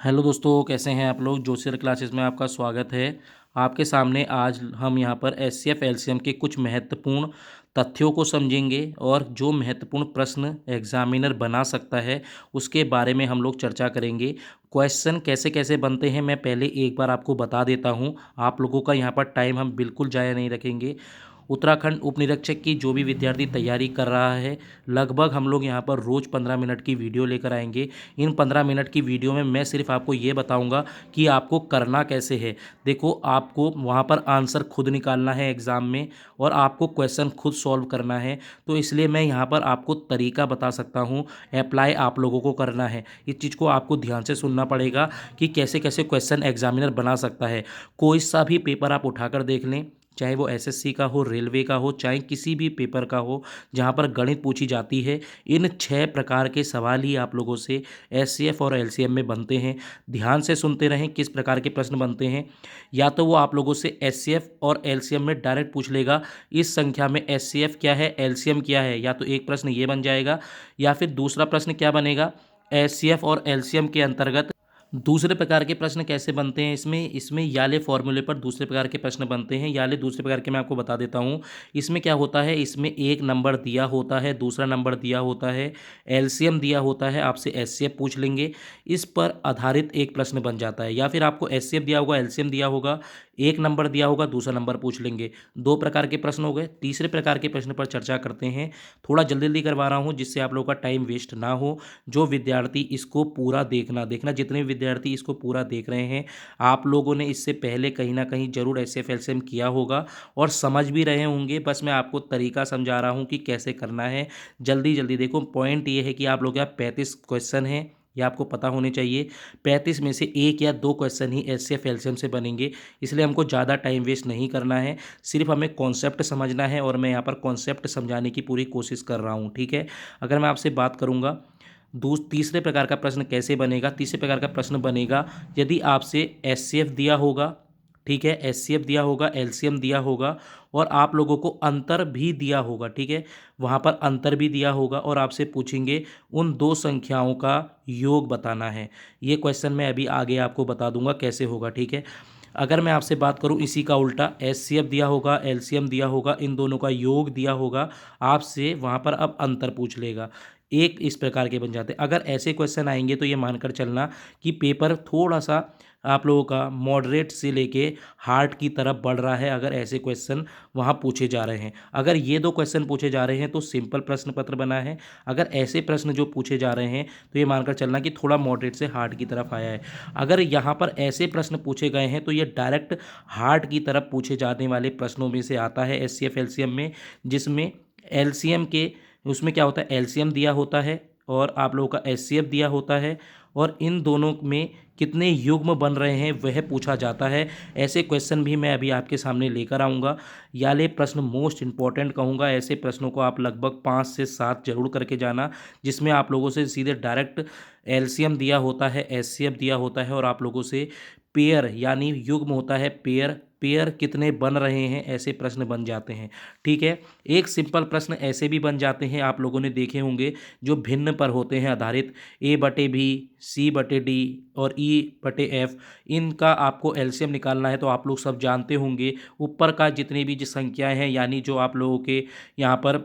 Hello दोस्तों, कैसे हैं आप लोग। जोशियर क्लासेस में आपका स्वागत है। आपके सामने आज हम यहाँ पर एचसीएफ एलसीएम के कुछ महत्वपूर्ण तथ्यों को समझेंगे और जो महत्वपूर्ण प्रश्न एग्जामिनर बना सकता है उसके बारे में हम लोग चर्चा करेंगे। क्वेश्चन कैसे कैसे बनते हैं मैं पहले एक बार आपको बता देता हूँ। आप लोगों का यहाँ पर टाइम हम बिल्कुल ज़ाया नहीं रखेंगे। उत्तराखंड उप निरीक्षक की जो भी विद्यार्थी तैयारी कर रहा है, लगभग हम लोग यहाँ पर रोज़ 15 मिनट की वीडियो लेकर आएंगे। इन 15 मिनट की वीडियो में मैं सिर्फ आपको ये बताऊंगा कि आपको करना कैसे है। देखो, आपको वहाँ पर आंसर खुद निकालना है एग्ज़ाम में और आपको क्वेश्चन खुद सॉल्व करना है। तो इसलिए मैं यहाँ पर आपको तरीका बता सकता हूँ, अप्लाई आप लोगों को करना है। इस चीज़ को आपको ध्यान से सुनना पड़ेगा कि कैसे कैसे क्वेश्चन एग्जामिनर बना सकता है। कोई सा भी पेपर आप उठाकर देख लें, चाहे वो एसएससी का हो, रेलवे का हो, चाहे किसी भी पेपर का हो जहाँ पर गणित पूछी जाती है, इन 6 प्रकार के सवाल ही आप लोगों से एचसीएफ और एलसीएम में बनते हैं। ध्यान से सुनते रहें किस प्रकार के प्रश्न बनते हैं। या तो वो आप लोगों से एचसीएफ और एलसीएम में डायरेक्ट पूछ लेगा, इस संख्या में एचसीएफ क्या है, एलसीएम क्या है। या तो एक प्रश्न ये बन जाएगा या फिर दूसरा प्रश्न क्या बनेगा, एचसीएफ और एलसीएम के अंतर्गत दूसरे प्रकार के प्रश्न कैसे बनते हैं। इसमें इसमें याले फॉर्मूले पर दूसरे प्रकार के प्रश्न बनते हैं। याले दूसरे प्रकार के मैं आपको बता देता हूँ। इसमें क्या होता है, इसमें एक नंबर दिया होता है, दूसरा नंबर दिया होता है, एलसीएम दिया होता है, आपसे एचसीएफ पूछ लेंगे, इस पर आधारित एक प्रश्न बन जाता है। या फिर आपको एचसीएफ दिया होगा, एलसीएम दिया होगा, एक नंबर दिया होगा, दूसरा नंबर पूछ लेंगे। दो प्रकार के प्रश्न हो गए। तीसरे प्रकार के प्रश्न पर चर्चा करते हैं। थोड़ा जल्दी जल्दी करवा रहा हूँ जिससे आप लोगों का टाइम वेस्ट ना हो। जो विद्यार्थी इसको पूरा देखना जितने विद्यार्थी इसको पूरा देख रहे हैं, आप लोगों ने इससे पहले कहीं ना कहीं जरूर एचसीएफ एलसीएम किया होगा और समझ भी रहे होंगे। बस मैं आपको तरीका समझा रहा हूँ कि कैसे करना है। जल्दी जल्दी देखो, पॉइंट ये है कि आप लोग क्या 35 क्वेश्चन हैं, ये आपको पता होने चाहिए। 35 में से एक या दो क्वेश्चन ही एचसीएफ एलसीएम से बनेंगे। इसलिए हमको ज़्यादा टाइम वेस्ट नहीं करना है, सिर्फ हमें कॉन्सेप्ट समझना है और मैं यहाँ पर कॉन्सेप्ट समझाने की पूरी कोशिश कर रहा हूँ। ठीक है। अगर मैं आपसे बात करूँगा तीसरे प्रकार का प्रश्न कैसे बनेगा। तीसरे प्रकार का प्रश्न बनेगा यदि आपसे एचसीएफ दिया होगा, ठीक है, एचसीएफ दिया होगा, एलसीएम दिया होगा और आप लोगों को अंतर भी दिया होगा। ठीक है, वहाँ पर अंतर भी दिया होगा और आपसे पूछेंगे उन दो संख्याओं का योग बताना है। ये क्वेश्चन मैं अभी आगे आपको बता दूंगा कैसे होगा। ठीक है। अगर मैं आपसे बात करूं इसी का उल्टा, एचसीएफ दिया होगा, एलसीएम दिया होगा, इन दोनों का योग दिया होगा, आपसे वहाँ पर अब अंतर पूछ लेगा। एक इस प्रकार के बन जाते हैं। अगर ऐसे क्वेश्चन आएंगे तो ये मानकर चलना कि पेपर थोड़ा सा आप लोगों का मॉडरेट से लेके हार्ड की तरफ बढ़ रहा है। अगर ऐसे क्वेश्चन वहाँ पूछे जा रहे हैं, अगर ये दो क्वेश्चन पूछे जा रहे हैं तो सिंपल प्रश्न पत्र बना है। अगर ऐसे प्रश्न जो पूछे जा रहे हैं तो ये मानकर चलना कि थोड़ा मॉडरेट से हार्ड की तरफ आया है। अगर यहाँ पर ऐसे प्रश्न पूछे गए हैं तो ये डायरेक्ट हार्ड की तरफ पूछे जाने वाले प्रश्नों में से आता है एचसीएफ एलसीएम में, जिसमें एलसीएम के उसमें क्या होता है, एलसीएम दिया होता है और आप लोगों का एचसीएफ दिया होता है और इन दोनों में कितने युग्म बन रहे हैं वह पूछा जाता है। ऐसे क्वेश्चन भी मैं अभी आपके सामने लेकर आऊँगा। याले प्रश्न मोस्ट इंपॉर्टेंट कहूँगा। ऐसे प्रश्नों को आप लगभग 5 से 7 जरूर करके जाना, जिसमें आप लोगों से सीधे डायरेक्ट एलसीएम दिया होता है, एचसीएफ दिया होता है और आप लोगों से पेयर यानी युग्म होता है, पेयर पेयर कितने बन रहे हैं, ऐसे प्रश्न बन जाते हैं। ठीक है। एक सिंपल प्रश्न ऐसे भी बन जाते हैं, आप लोगों ने देखे होंगे, जो भिन्न पर होते हैं आधारित, A/B, C/D और E/F। इनका आपको एलसीएम निकालना है तो आप लोग सब जानते होंगे। ऊपर का जितनी भी जो संख्याएं हैं, यानी जो आप लोगों के यहाँ पर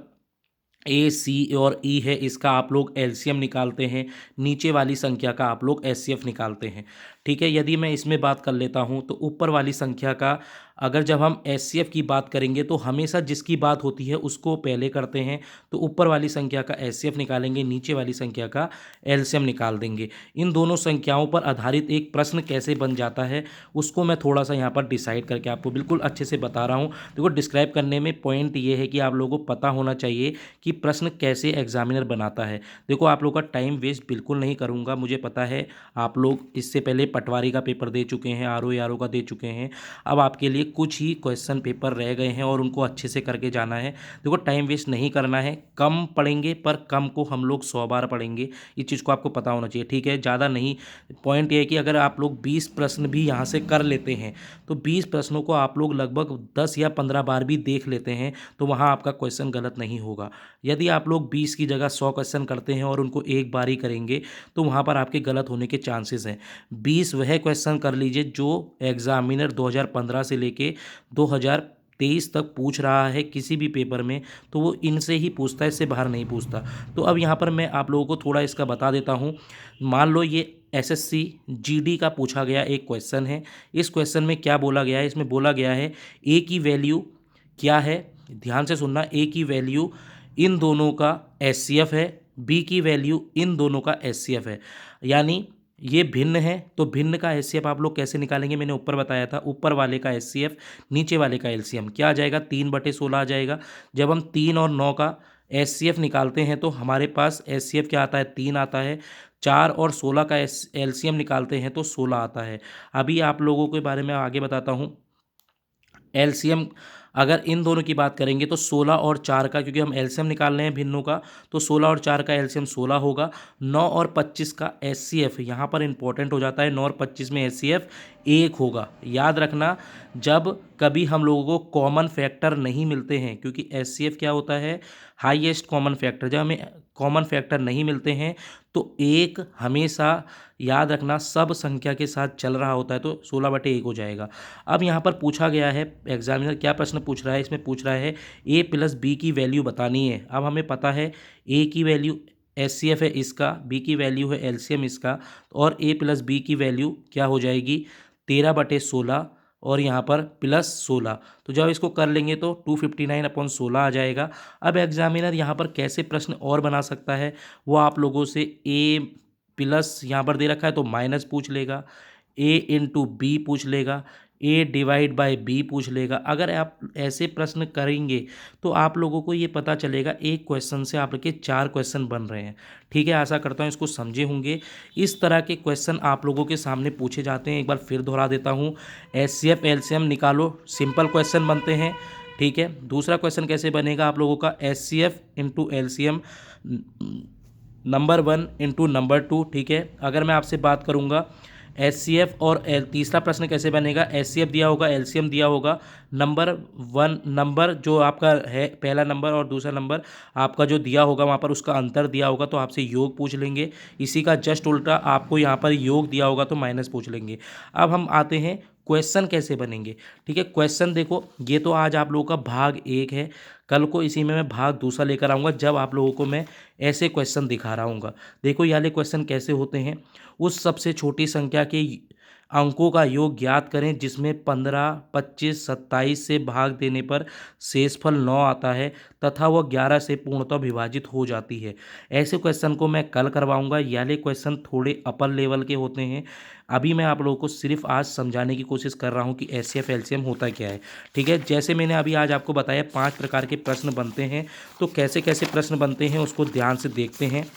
A, C और E है, इसका आप लोग एलसीएम निकालते हैं। नीचे वाली संख्या का आप लोग एचसीएफ निकालते हैं। ठीक है। यदि मैं इसमें बात कर लेता हूं तो ऊपर वाली संख्या का अगर जब हम एचसीएफ की बात करेंगे तो हमेशा जिसकी बात होती है उसको पहले करते हैं। तो ऊपर वाली संख्या का एचसीएफ निकालेंगे, नीचे वाली संख्या का एलसीएम निकाल देंगे। इन दोनों संख्याओं पर आधारित एक प्रश्न कैसे बन जाता है उसको मैं थोड़ा सा यहाँ पर डिसाइड करके आपको बिल्कुल अच्छे से बता रहा हूँ। देखो, डिस्क्राइब करने में पॉइंट ये है कि आप लोगों को पता होना चाहिए कि प्रश्न कैसे एग्जामिनर बनाता है। देखो, आप लोग का टाइम वेस्ट बिल्कुल नहीं करूँगा। मुझे पता है आप लोग इससे पहले पटवारी का पेपर दे चुके हैं, आरओ का दे चुके हैं। अब आपके लिए कुछ ही क्वेश्चन पेपर रह गए हैं और उनको अच्छे से करके जाना है। देखो टाइम वेस्ट नहीं करना है, कम पढ़ेंगे पर कम को हम लोग 100 बार पढ़ेंगे, इस चीज़ को आपको पता होना चाहिए, ठीक है। ज़्यादा नहीं, पॉइंट ये है कि अगर आप लोग 20 प्रश्न भी यहाँ से कर लेते हैं तो 20 प्रश्नों को आप लोग लगभग 10 या 15 बार भी देख लेते हैं तो वहाँ आपका क्वेश्चन गलत नहीं होगा। यदि आप लोग 20 की जगह 100 क्वेश्चन करते हैं और उनको एक बार ही करेंगे तो वहाँ पर आपके गलत होने के चांसेस हैं। 20 वह क्वेश्चन कर लीजिए जो एग्जामिनर 2015 से लेके 2023 तक पूछ रहा है किसी भी पेपर में, तो वो इनसे ही पूछता है, इससे बाहर नहीं पूछता। तो अब यहाँ पर मैं आप लोगों को थोड़ा इसका बता देता हूँ। मान लो ये एसएससी जीडी का पूछा गया एक क्वेश्चन है। इस क्वेश्चन में क्या बोला गया है, इसमें बोला गया है ए की वैल्यू क्या है, ध्यान से सुनना, ए की वैल्यू इन दोनों का एचसीएफ है, बी की वैल्यू इन दोनों का एचसीएफ है। यानी ये भिन्न है तो भिन्न का एचसीएफ आप लोग कैसे निकालेंगे, मैंने ऊपर बताया था, ऊपर वाले का एचसीएफ नीचे वाले का एलसीएम क्या आ जाएगा, 3/16 आ जाएगा। जब हम 3 और 9 का एचसीएफ निकालते हैं तो हमारे पास एचसीएफ क्या आता है, 3 आता है। 4 और 16 का एलसीएम निकालते हैं तो 16 आता है। अभी आप लोगों के बारे में आगे बताता हूँ। एलसीएम अगर इन दोनों की बात करेंगे तो 16 और 4 का, क्योंकि हम एलसीएम निकाल रहे हैं भिन्नों का, तो 16 और 4 का एलसीएम 16 होगा। 9 और 25 का एचसीएफ यहाँ पर इंपॉर्टेंट हो जाता है, 9 और 25 में एचसीएफ 1 होगा। याद रखना, जब कभी हम लोगों को कॉमन फैक्टर नहीं मिलते हैं, क्योंकि एचसीएफ क्या होता है, हाईएस्ट कॉमन फैक्टर, जब हमें कॉमन फैक्टर नहीं मिलते हैं तो एक हमेशा याद रखना सब संख्या के साथ चल रहा होता है, तो 16/1 हो जाएगा। अब यहाँ पर पूछा गया है, एग्जामिनर क्या प्रश्न पूछ रहा है, इसमें पूछ रहा है ए प्लस बी की वैल्यू बतानी है। अब हमें पता है ए की वैल्यू एचसीएफ है इसका, बी की वैल्यू है एलसीएम इसका, और ए प्लस बी की वैल्यू क्या हो जाएगी, 13/16 और यहाँ पर +16। तो जब इसको कर लेंगे तो 259/16 आ जाएगा। अब एग्जामिनर यहाँ पर कैसे प्रश्न और बना सकता है, वो आप लोगों से ए प्लस यहाँ पर दे रखा है तो माइनस पूछ लेगा, ए इंटू बी पूछ लेगा, ए डिवाइड बाय बी पूछ लेगा। अगर आप ऐसे प्रश्न करेंगे तो आप लोगों को ये पता चलेगा एक क्वेश्चन से आपके 4 क्वेश्चन बन रहे हैं, ठीक है। आशा करता हूँ इसको समझे होंगे। इस तरह के क्वेश्चन आप लोगों के सामने पूछे जाते हैं। एक बार फिर दोहरा देता हूँ, एचसीएफ एलसीएम निकालो, सिंपल क्वेश्चन बनते हैं, ठीक है। दूसरा क्वेश्चन कैसे बनेगा आप लोगों का, HCF into LCM number 1 into number 2, ठीक है। अगर मैं आपसे बात करूँगा एचसीएफ और तीसरा प्रश्न कैसे बनेगा, एचसीएफ दिया होगा, एलसीएम दिया होगा, नंबर 1 नंबर जो आपका है पहला नंबर और दूसरा नंबर आपका जो दिया होगा वहाँ पर उसका अंतर दिया होगा तो आपसे योग पूछ लेंगे। इसी का जस्ट उल्टा आपको यहाँ पर योग दिया होगा तो माइनस पूछ लेंगे। अब हम आते हैं क्वेश्चन कैसे बनेंगे, ठीक है। क्वेश्चन देखो, ये तो आज आप लोगों का भाग 1 है, कल को इसी में मैं भाग दूसरा लेकर आऊँगा जब आप लोगों को मैं ऐसे क्वेश्चन दिखा रहा हूँगा। देखो ये वाले क्वेश्चन कैसे होते हैं, उस सबसे छोटी संख्या के अंकों का योग ज्ञात करें जिसमें 15, 25, 27 से भाग देने पर शेषफल 9 आता है तथा वह 11 से पूर्णतः विभाजित हो जाती है। ऐसे क्वेश्चन को मैं कल करवाऊंगा। ये वाले क्वेश्चन थोड़े अपर लेवल के होते हैं। अभी मैं आप लोगों को सिर्फ आज समझाने की कोशिश कर रहा हूँ कि एचसीएफ एलसीएम होता क्या है, ठीक है। जैसे मैंने अभी आज आपको बताया 5 प्रकार के प्रश्न बनते हैं, तो कैसे कैसे प्रश्न बनते हैं उसको ध्यान से देखते हैं।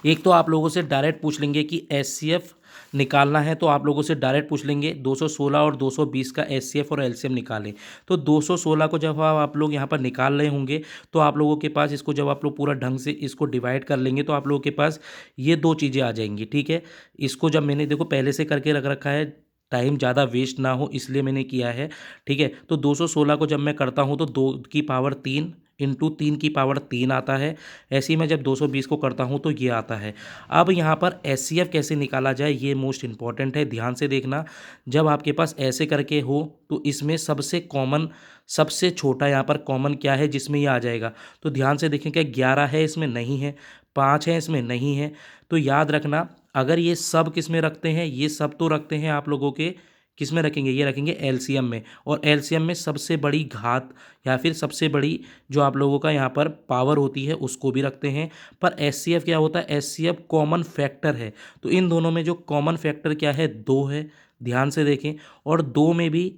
एक तो आप लोगों से डायरेक्ट पूछ लेंगे कि एचसीएफ निकालना है, तो आप लोगों से डायरेक्ट पूछ लेंगे 216 और 220 का एचसीएफ और एलसीएम निकालें। तो 216 को जब आप लोग यहाँ पर निकाल रहे होंगे तो आप लोगों के पास इसको जब आप लोग पूरा ढंग से इसको डिवाइड कर लेंगे तो आप लोगों के पास ये 2 चीज़ें आ जाएंगी, ठीक है। इसको जब मैंने देखो पहले से करके रख रखा है, टाइम ज़्यादा वेस्ट ना हो इसलिए मैंने किया है, ठीक है। तो 216 को जब मैं करता हूँ तो 2 की पावर 3 इंटू 3 की पावर 3 आता है। ऐसे ही मैं जब 220 को करता हूँ तो ये आता है। अब यहाँ पर एचसीएफ कैसे निकाला जाए ये मोस्ट इंपॉर्टेंट है, ध्यान से देखना। जब आपके पास ऐसे करके हो तो इसमें सबसे कॉमन, सबसे छोटा यहाँ पर कॉमन क्या है जिसमें ये आ जाएगा, तो ध्यान से देखें, क्या 11 है इसमें, नहीं है। 5 है इसमें, नहीं है। तो याद रखना, अगर ये सब किस में रखते हैं, ये सब तो रखते हैं आप लोगों के किस में रखेंगे, ये रखेंगे एलसीएम में, और एलसीएम में सबसे बड़ी घात या फिर सबसे बड़ी जो आप लोगों का यहाँ पर पावर होती है उसको भी रखते हैं। पर एचसीएफ क्या होता है, एचसीएफ कॉमन फैक्टर है, तो इन दोनों में जो कॉमन फैक्टर क्या है, 2 है, ध्यान से देखें। और 2 में भी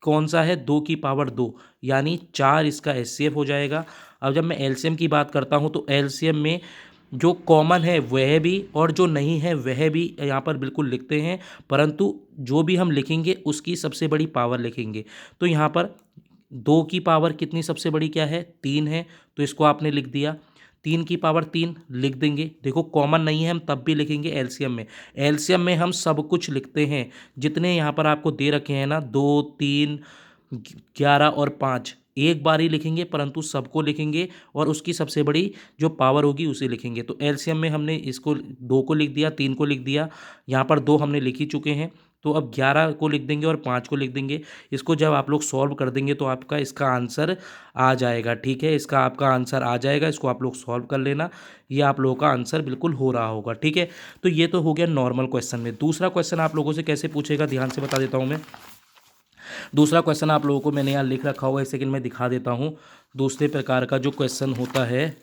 कौन सा है, 2 की पावर 2 यानी 4 इसका एचसीएफ हो जाएगा। अब जब मैं एलसीएम की बात करता हूँ तो एलसीएम में जो कॉमन है वह भी और जो नहीं है वह भी यहाँ पर बिल्कुल लिखते हैं, परंतु जो भी हम लिखेंगे उसकी सबसे बड़ी पावर लिखेंगे। तो यहाँ पर 2 की पावर कितनी सबसे बड़ी क्या है, 3 है, तो इसको आपने लिख दिया। 3 की पावर 3 लिख देंगे। देखो कॉमन नहीं है हम तब भी लिखेंगे एलसीएम में। एलसीएम में हम सब कुछ लिखते हैं, जितने यहाँ पर आपको दे रखे हैं ना, 2, 3, 11 और 5 एक बार ही लिखेंगे, परंतु सबको लिखेंगे और उसकी सबसे बड़ी जो पावर होगी उसे लिखेंगे। तो एलसीएम में हमने इसको 2 को लिख दिया, 3 को लिख दिया, यहाँ पर 2 हमने लिख ही चुके हैं, तो अब 11 को लिख देंगे और 5 को लिख देंगे। इसको जब आप लोग सॉल्व कर देंगे तो आपका इसका आंसर आ जाएगा। ठीक है, इसका आपका आंसर आ जाएगा, इसको आप लोग सॉल्व कर लेना, ये आप लोगों का आंसर बिल्कुल हो रहा होगा। ठीक है, तो ये तो हो गया नॉर्मल क्वेश्चन में। दूसरा क्वेश्चन आप लोगों से कैसे पूछेगा, ध्यान से बता देता हूँ मैं। दूसरा क्वेश्चन आप लोगों को मैंने यहाँ लिख रखा होगा, एक सेकंड में दिखा देता हूँ। दूसरे प्रकार का जो क्वेश्चन होता है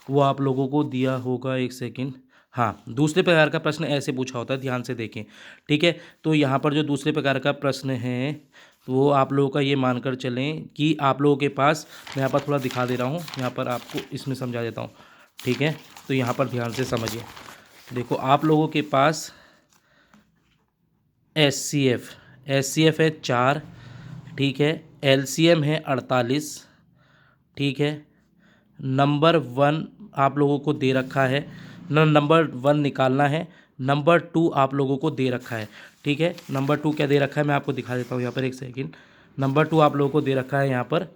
वो आप लोगों को दिया होगा, एक सेकंड। हाँ, दूसरे प्रकार का प्रश्न ऐसे पूछा होता है, ध्यान से देखें। ठीक है, तो यहाँ पर जो दूसरे प्रकार का प्रश्न है वो आप लोगों का ये मानकर चलें कि आप लोगों के पास, मैं यहाँ पर थोड़ा दिखा दे रहा हूँ, यहाँ पर आपको इसमें समझा देता हूँ। ठीक है, तो यहाँ पर ध्यान से समझिए। देखो आप लोगों के पास एस सी एफ है 4। ठीक है, एलसीएम है 48। ठीक है, नंबर 1 आप लोगों को दे रखा है, नंबर 1 निकालना है, नंबर 2 आप लोगों को दे रखा है। ठीक है, नंबर 2 क्या दे रखा है मैं आपको दिखा देता हूँ यहाँ पर, एक सेकंड। नंबर 2 आप लोगों को दे रखा है यहाँ पर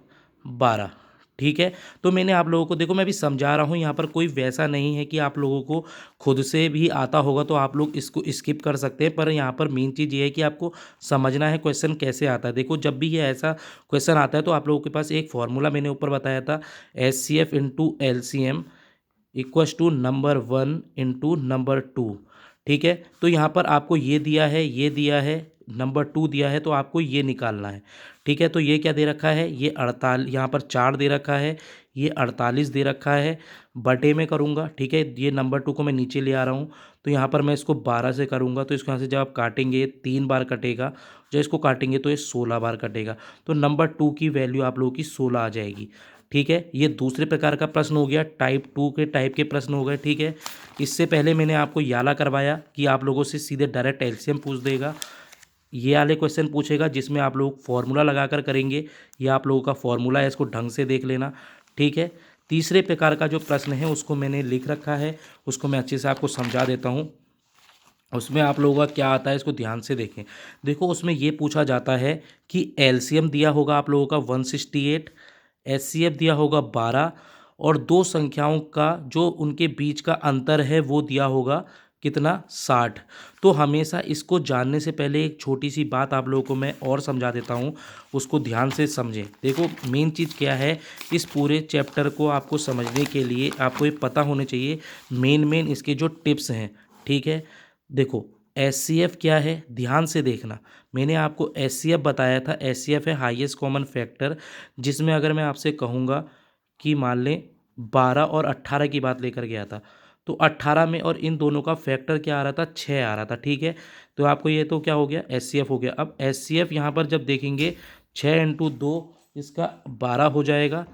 12। ठीक है, तो मैंने आप लोगों को, देखो मैं भी समझा रहा हूँ, यहाँ पर कोई वैसा नहीं है कि आप लोगों को खुद से भी आता होगा तो आप लोग इसको स्किप कर सकते हैं, पर यहाँ पर मेन चीज़ ये है कि आपको समझना है क्वेश्चन कैसे आता है। देखो जब भी ये ऐसा क्वेश्चन आता है तो आप लोगों के पास एक फॉर्मूला मैंने ऊपर बताया था, HCF into LCM equals to number 1 into number 2। ठीक है, तो यहाँ पर आपको ये दिया है, ये दिया है, नंबर 2 दिया है, तो आपको ये निकालना है। ठीक है, तो ये क्या दे रखा है, ये 48, यहाँ पर 4 दे रखा है, ये 48 दे रखा है, बटे में करूँगा। ठीक है, ये नंबर 2 को मैं नीचे ले आ रहा हूँ, तो यहाँ पर मैं इसको 12 से करूँगा, तो इसको यहाँ से जब आप काटेंगे 3 बार कटेगा, जब इसको काटेंगे तो ये 16 बार कटेगा, तो नंबर 2 की वैल्यू आप लोगों की 16 आ जाएगी। ठीक है, ये दूसरे प्रकार का प्रश्न हो गया, टाइप 2 के टाइप के प्रश्न हो गए। ठीक है, इससे पहले मैंने आपको याला करवाया कि आप लोगों से सीधे डायरेक्ट एलसीएम पूछ देगा, ये वाले क्वेश्चन पूछेगा जिसमें आप लोग फॉर्मूला लगाकर करेंगे, ये आप लोगों का फॉर्मूला है, इसको ढंग से देख लेना। ठीक है, तीसरे प्रकार का जो प्रश्न है उसको मैंने लिख रखा है, उसको मैं अच्छे से आपको समझा देता हूँ। उसमें आप लोगों का क्या आता है इसको ध्यान से देखें। देखो उसमें ये पूछा जाता है कि एलसीएम दिया होगा आप लोगों का 168, एचसीएफ दिया होगा 12 और दो संख्याओं का जो उनके बीच का अंतर है वो दिया होगा कितना, 60। तो हमेशा इसको जानने से पहले एक छोटी सी बात आप लोगों को मैं और समझा देता हूँ, उसको ध्यान से समझें। देखो मेन चीज़ क्या है, इस पूरे चैप्टर को आपको समझने के लिए आपको ये पता होने चाहिए मेन इसके जो टिप्स हैं। ठीक है, देखो एचसीएफ क्या है, ध्यान से देखना। मैंने आपको एचसीएफ बताया था, एचसीएफ है हाईएस्ट कॉमन फैक्टर, जिसमें अगर मैं आपसे कहूँगा कि मान लें 12 और 18 की बात लेकर गया था, तो 18 में और इन दोनों का फैक्टर क्या आ रहा था, 6 आ रहा था। ठीक है, तो आपको ये तो क्या हो गया, एचसीएफ हो गया। अब एचसीएफ यहाँ पर जब देखेंगे 6 इंटू 2 इसका 12 हो जाएगा,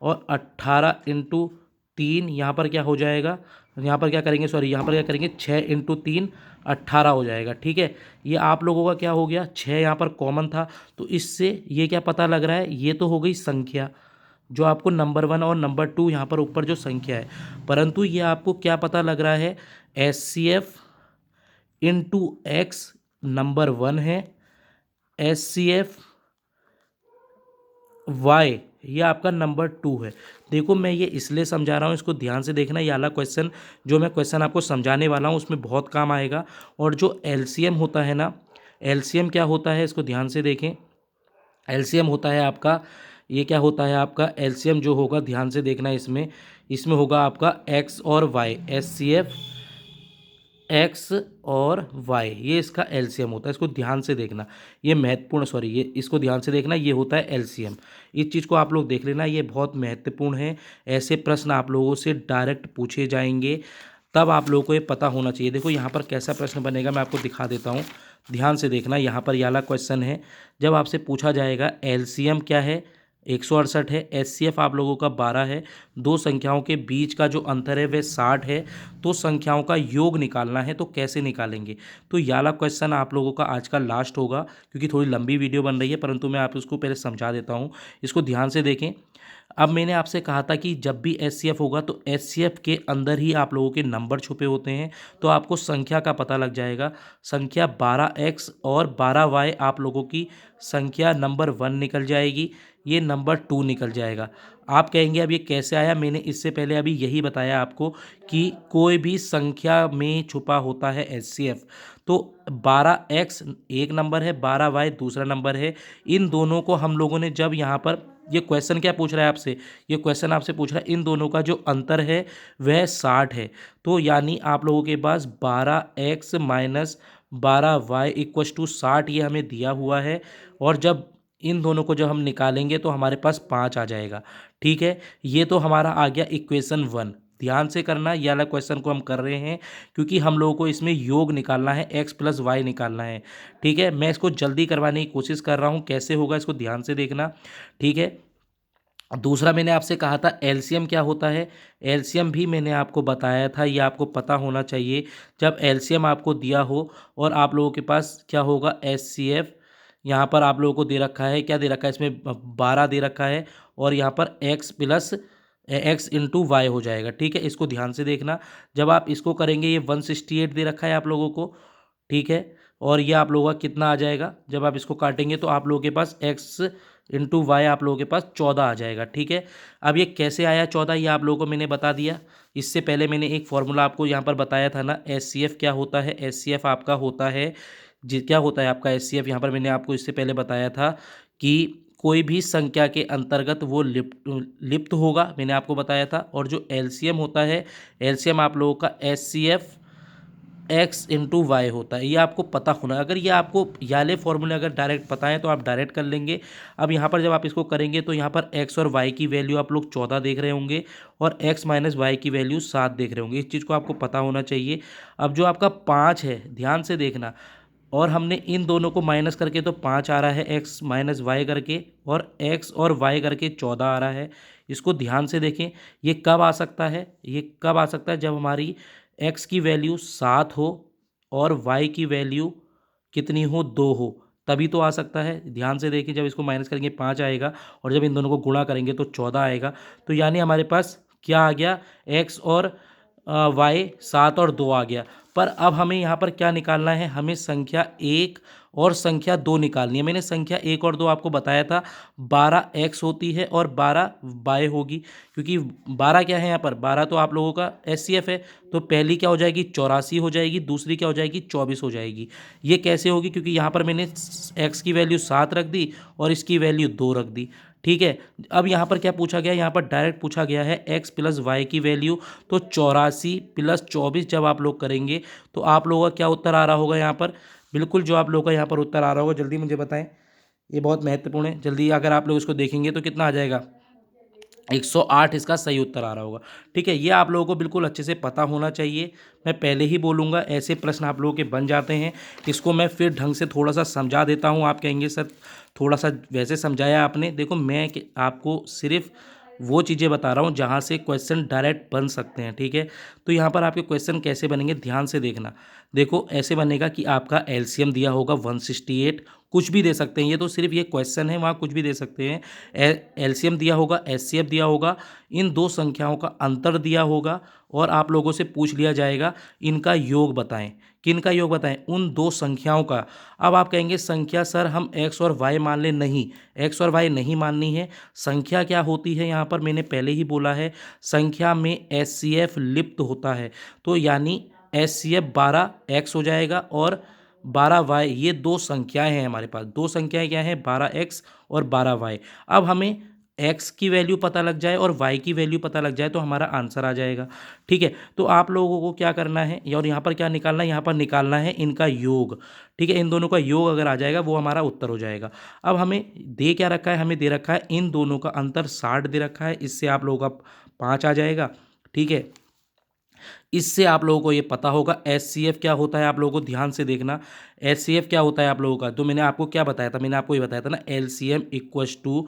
और 18 इंटू 3 यहाँ पर क्या हो जाएगा, यहाँ पर क्या करेंगे, सॉरी यहाँ पर क्या करेंगे, 6 इंटू 3 18 हो जाएगा। ठीक है, ये आप लोगों का क्या हो गया, 6 यहाँ पर कॉमन था, तो इससे ये क्या पता लग रहा है, ये तो हो गई संख्या, जो आपको नंबर 1 और नंबर 2 यहाँ पर ऊपर जो संख्या है, परंतु ये आपको क्या पता लग रहा है, H C F into X number 1 है, एच सी एफ वाई ये आपका नंबर 2 है। देखो मैं ये इसलिए समझा रहा हूँ, इसको ध्यान से देखना, ये वाला क्वेश्चन जो मैं क्वेश्चन आपको समझाने वाला हूँ उसमें बहुत काम आएगा। और जो एलसीएम होता है ना, एलसीएम क्या होता है इसको ध्यान से देखें। एलसीएम होता है आपका, ये क्या होता है आपका एलसीएम जो होगा, ध्यान से देखना, इसमें होगा आपका एक्स और Y, H C F X और वाई, ये इसका एलसीएम होता है, इसको ध्यान से देखना, ये महत्वपूर्ण, सॉरी ये इसको ध्यान से देखना, ये होता है एलसीएम। इस चीज़ को आप लोग देख लेना, ये बहुत महत्वपूर्ण है। ऐसे प्रश्न आप लोगों से डायरेक्ट पूछे जाएंगे, तब आप लोगों को ये पता होना चाहिए। देखो यहाँ पर कैसा प्रश्न बनेगा मैं आपको दिखा देता हूँ, ध्यान से देखना। यहाँ पर ये वाला क्वेश्चन है, जब आपसे पूछा जाएगा एलसीएम क्या है, 168 है। HCF आप लोगों का 12 है। दो संख्याओं के बीच का जो अंतर है वह 60 है। तो संख्याओं का योग निकालना है, तो कैसे निकालेंगे? तो ये वाला क्वेश्चन आप लोगों का आज का लास्ट होगा, क्योंकि थोड़ी लंबी वीडियो बन रही है, परंतु मैं आप इसको पहले समझा देता हूँ। इसको ध्यान से देखें। अब मैंने आपसे कहा था कि जब भी HCF होगा तो HCF के अंदर ही आप लोगों के नंबर छुपे होते हैं, तो आपको संख्या का पता लग जाएगा। संख्या 12x और 12y आप लोगों की संख्या नंबर 1 निकल जाएगी, ये नंबर 2 निकल जाएगा। आप कहेंगे अब ये कैसे आया? मैंने इससे पहले अभी यही बताया आपको कि कोई भी संख्या में छुपा होता है HCF। तो 12x एक नंबर है, 12y दूसरा नंबर है। इन दोनों को हम लोगों ने जब यहाँ पर, ये क्वेश्चन क्या पूछ रहा है आपसे? ये क्वेश्चन आपसे पूछ रहा है इन दोनों का जो अंतर है वह 60 है। तो यानी आप लोगों के पास 12x minus 12y equals to 60 ये हमें दिया हुआ है। और जब इन दोनों को जब हम निकालेंगे तो हमारे पास 5 आ जाएगा। ठीक है, ये तो हमारा आ गया इक्वेशन 1। ध्यान से करना, ये वाला क्वेश्चन को हम कर रहे हैं क्योंकि हम लोगों को इसमें योग निकालना है, x प्लस वाई निकालना है। ठीक है, मैं इसको जल्दी करवाने की कोशिश कर रहा हूँ, कैसे होगा इसको ध्यान से देखना। ठीक है, दूसरा मैंने आपसे कहा था एलसीएम क्या होता है। एलसीएम भी मैंने आपको बताया था, ये आपको पता होना चाहिए। जब एलसीएम आपको दिया हो और आप लोगों के पास क्या होगा, एचसीएफ यहाँ पर आप लोगों को दे रखा है, क्या दे रखा है इसमें, 12 दे रखा है और यहाँ पर x plus x into Y हो जाएगा। ठीक है, इसको ध्यान से देखना। जब आप इसको करेंगे ये 168 दे रखा है आप लोगों को। ठीक है, और ये आप लोगों का कितना आ जाएगा, जब आप इसको काटेंगे तो आप लोगों के पास x इंटू वाई आप लोगों के पास 14 आ जाएगा। ठीक है, अब ये कैसे आया 14, ये आप लोगों को मैंने बता दिया। इससे पहले मैंने एक फॉर्मूला आपको यहाँ पर बताया था ना, HCF क्या होता है। HCF आपका होता है जी, क्या होता है आपका HCF, यहाँ पर मैंने आपको इससे पहले बताया था कि कोई भी संख्या के अंतर्गत वो लिप्त होगा, मैंने आपको बताया था। और जो LCM होता है, LCM आप लोगों का HCF x इंटू वाई होता है, ये आपको पता होना। अगर ये आपको याले फॉर्मूले अगर डायरेक्ट पता है तो आप डायरेक्ट कर लेंगे। अब यहाँ पर जब आप इसको करेंगे तो यहाँ पर x और y की वैल्यू आप लोग 14 देख रहे होंगे और x माइनस वाई की वैल्यू 7 देख रहे होंगे। इस चीज़ को आपको पता होना चाहिए। अब जो आपका 5 है, ध्यान से देखना, और हमने इन दोनों को माइनस करके तो 5 आ रहा है, x माइनस वाई करके, और x और y करके 14 आ रहा है। इसको ध्यान से देखें, ये कब आ सकता है, ये कब आ सकता है, जब हमारी x की वैल्यू 7 हो और y की वैल्यू कितनी हो, 2 हो, तभी तो आ सकता है। ध्यान से देखिए, जब इसको माइनस करेंगे 5 आएगा और जब इन दोनों को गुणा करेंगे तो 14 आएगा। तो यानी हमारे पास क्या आ गया, x और y 7 और 2 आ गया। पर अब हमें यहाँ पर क्या निकालना है, हमें संख्या 1 और संख्या 2 निकालनी है। मैंने संख्या 1 और 2 आपको बताया था, 12x होती है और 12y होगी, क्योंकि 12 क्या है यहाँ पर, 12 तो आप लोगों का HCF है। तो पहली क्या हो जाएगी, 84 हो जाएगी, दूसरी क्या हो जाएगी, 24 हो जाएगी। ये कैसे होगी, क्योंकि यहाँ पर मैंने x की वैल्यू 7 रख दी और इसकी वैल्यू 2 रख दी। ठीक है, अब यहाँ पर क्या पूछा गया, यहाँ पर डायरेक्ट पूछा गया है x प्लस वाई की वैल्यू। तो 84 प्लस 24 जब आप लोग करेंगे तो आप लोगों का क्या उत्तर आ रहा होगा यहाँ पर, बिल्कुल जो आप लोगों का यहाँ पर उत्तर आ रहा होगा, जल्दी मुझे बताएं, ये बहुत महत्वपूर्ण है। जल्दी अगर आप लोग इसको देखेंगे तो कितना आ जाएगा, 108 इसका सही उत्तर आ रहा होगा। ठीक है, ये आप लोगों को बिल्कुल अच्छे से पता होना चाहिए। मैं पहले ही बोलूँगा, ऐसे प्रश्न आप लोगों के बन जाते हैं। इसको मैं फिर ढंग से थोड़ा सा समझा देता हूँ। आप कहेंगे सर थोड़ा सा वैसे समझाया आपने। देखो, मैं आपको सिर्फ वो चीज़ें बता रहा हूँ जहाँ से क्वेश्चन डायरेक्ट बन सकते हैं। ठीक है, तो यहाँ पर आपके क्वेश्चन कैसे बनेंगे, ध्यान से देखना। देखो, ऐसे बनेगा कि आपका एलसीएम दिया होगा 168, कुछ भी दे सकते हैं, ये तो सिर्फ ये क्वेश्चन है, वहाँ कुछ भी दे सकते हैं। एलसीएम दिया होगा, एचसीएफ दिया होगा, इन दो संख्याओं का अंतर दिया होगा और आप लोगों से पूछ लिया जाएगा इनका योग बताएं। किन का योग बताएं, उन दो संख्याओं का। अब आप कहेंगे संख्या सर हम x और y मान लें, नहीं, x और y नहीं माननी है। संख्या क्या होती है, यहाँ पर मैंने पहले ही बोला है, संख्या में HCF लिप्त होता है। तो यानी HCF 12x हो जाएगा और 12y, ये दो संख्याएं हैं हमारे पास। दो संख्याएं क्या हैं, 12x और 12y। अब हमें x की वैल्यू पता लग जाए और y की वैल्यू पता लग जाए तो हमारा आंसर आ जाएगा। ठीक है, तो आप लोगों को क्या करना है, और यहाँ पर क्या निकालना है, यहाँ पर निकालना है इनका योग। ठीक है, इन दोनों का योग अगर आ जाएगा वो हमारा उत्तर हो जाएगा। अब हमें दे क्या रखा है, हमें दे रखा है इन दोनों का अंतर 60 दे रखा है, इससे आप लोगों का 5 आ जाएगा। ठीक है, इससे आप लोगों को ये पता होगा HCF क्या होता है। आप लोगों को ध्यान से देखना, HCF क्या होता है आप लोगों का, तो मैंने आपको क्या बताया था, मैंने आपको ये बताया था ना, LCM equals to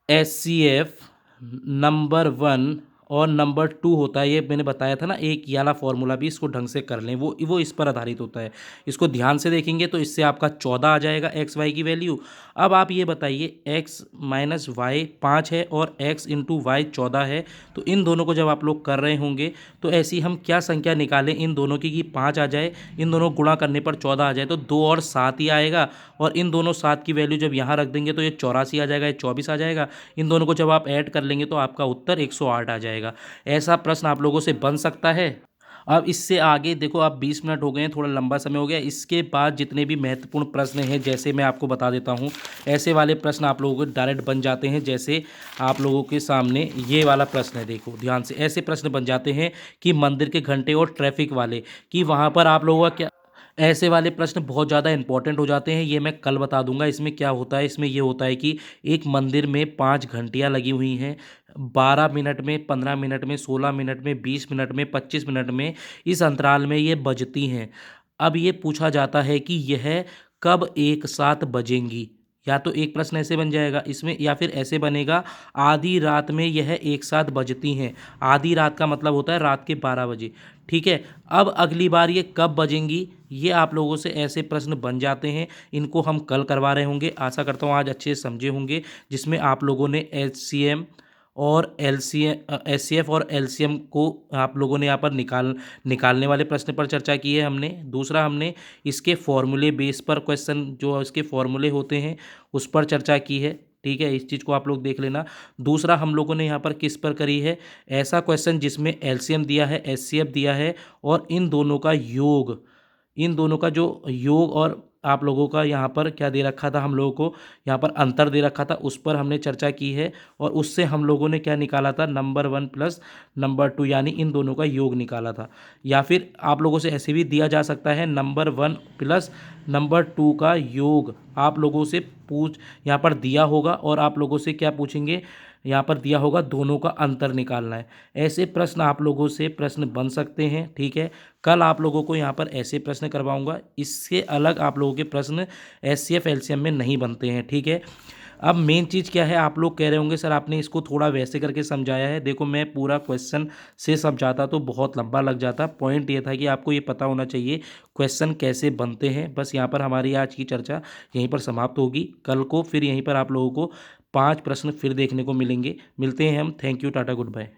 HCF number 1 और नंबर 2 होता है, ये मैंने बताया था ना, एक ये वाला फॉर्मूला भी इसको ढंग से कर लें, वो इस पर आधारित होता है। इसको ध्यान से देखेंगे तो इससे आपका 14 आ जाएगा एक्स वाई की वैल्यू। अब आप ये बताइए एक्स माइनस वाई 5 है और एक्स इंटू वाई 14 है, तो इन दोनों को जब आप लोग कर रहे होंगे तो ऐसी हम क्या संख्या निकालें इन दोनों की कि 5 आ जाए, इन दोनों गुणा करने पर 14 आ जाए, तो 2 और 7 ही आएगा। और इन दोनों 7 की वैल्यू जब यहाँ रख देंगे तो ये 84 आ जाएगा, ये 24 आ जाएगा। इन दोनों को जब आप ऐड कर लेंगे तो आपका उत्तर 108 आ जाएगा। ऐसा प्रश्न आप लोगों से बन सकता है। अब इससे आगे देखो, आप 20 मिनट हो गए हैं, थोड़ा लंबा समय हो गया। इसके बाद जितने भी महत्वपूर्ण प्रश्न हैं, जैसे मैं आपको बता देता हूं, ऐसे वाले प्रश्न आप लोगों को डायरेक्ट बन जाते हैं। जैसे आप लोगों के सामने ये वाला प्रश्न है, देखो ध्यान से, ऐसे प्रश्न बन जाते हैं कि मंदिर के घंटे और ट्रैफिक वाले, कि वहाँ पर आप लोगों का क्या, ऐसे वाले प्रश्न बहुत ज़्यादा इंपॉर्टेंट हो जाते हैं। ये मैं कल बता दूंगा। इसमें क्या होता है, इसमें ये होता है कि एक मंदिर में 5 घंटियाँ लगी हुई हैं, 12 मिनट में, 15 मिनट में, 16 मिनट में, 20 मिनट में, 25 मिनट में, इस अंतराल में ये बजती हैं। अब ये पूछा जाता है कि यह कब एक साथ बजेंगी। या तो एक प्रश्न ऐसे बन जाएगा इसमें, या फिर ऐसे बनेगा, आधी रात में यह एक साथ बजती हैं। आधी रात का मतलब होता है रात के 12 बजे। ठीक है। अब अगली बार ये कब बजेंगी, ये आप लोगों से ऐसे प्रश्न बन जाते हैं। इनको हम कल करवा रहे होंगे। आशा करता हूँ आज अच्छे से समझे होंगे, जिसमें आप लोगों ने एचसीएम और एलसीएम, एचसीएफ और एलसीएम को आप लोगों ने यहाँ पर निकालने वाले प्रश्न पर चर्चा की है हमने। दूसरा, हमने इसके फॉर्मूले बेस पर क्वेश्चन, जो इसके फॉर्मूले होते हैं, उस पर चर्चा की है। ठीक है, इस चीज़ को आप लोग देख लेना। दूसरा, हम लोगों ने यहाँ पर किस पर करी है, ऐसा क्वेश्चन जिसमें एलसीएम दिया है, एचसीएफ दिया है, और इन दोनों का योग, इन दोनों का जो योग, और आप लोगों का यहाँ पर क्या दे रखा था, हम लोगों को यहाँ पर अंतर दे रखा था, उस पर हमने चर्चा की है। और उससे हम लोगों ने क्या निकाला था, नंबर 1 प्लस नंबर 2, यानी इन दोनों का योग निकाला था। या फिर आप लोगों से ऐसे भी दिया जा सकता है, नंबर 1 प्लस नंबर 2 का योग आप लोगों से यहाँ पर दिया होगा, और आप लोगों से क्या पूछेंगे, यहाँ पर दिया होगा दोनों का अंतर निकालना है। ऐसे प्रश्न आप लोगों से प्रश्न बन सकते हैं। ठीक है, कल आप लोगों को यहाँ पर ऐसे प्रश्न करवाऊंगा। इससे अलग आप लोगों के प्रश्न एचसीएफ एलसीएम में नहीं बनते हैं। ठीक है। अब मेन चीज़ क्या है, आप लोग कह रहे होंगे सर आपने इसको थोड़ा वैसे करके समझाया है। देखो, मैं पूरा क्वेश्चन से समझाता तो बहुत लंबा लग जाता। पॉइंट ये था कि आपको ये पता होना चाहिए क्वेश्चन कैसे बनते हैं। बस यहाँ पर हमारी आज की चर्चा यहीं पर समाप्त होगी। कल को फिर यहीं पर आप लोगों को 5 प्रश्न फिर देखने को मिलेंगे। मिलते हैं हम। Thank you, tata, good bye.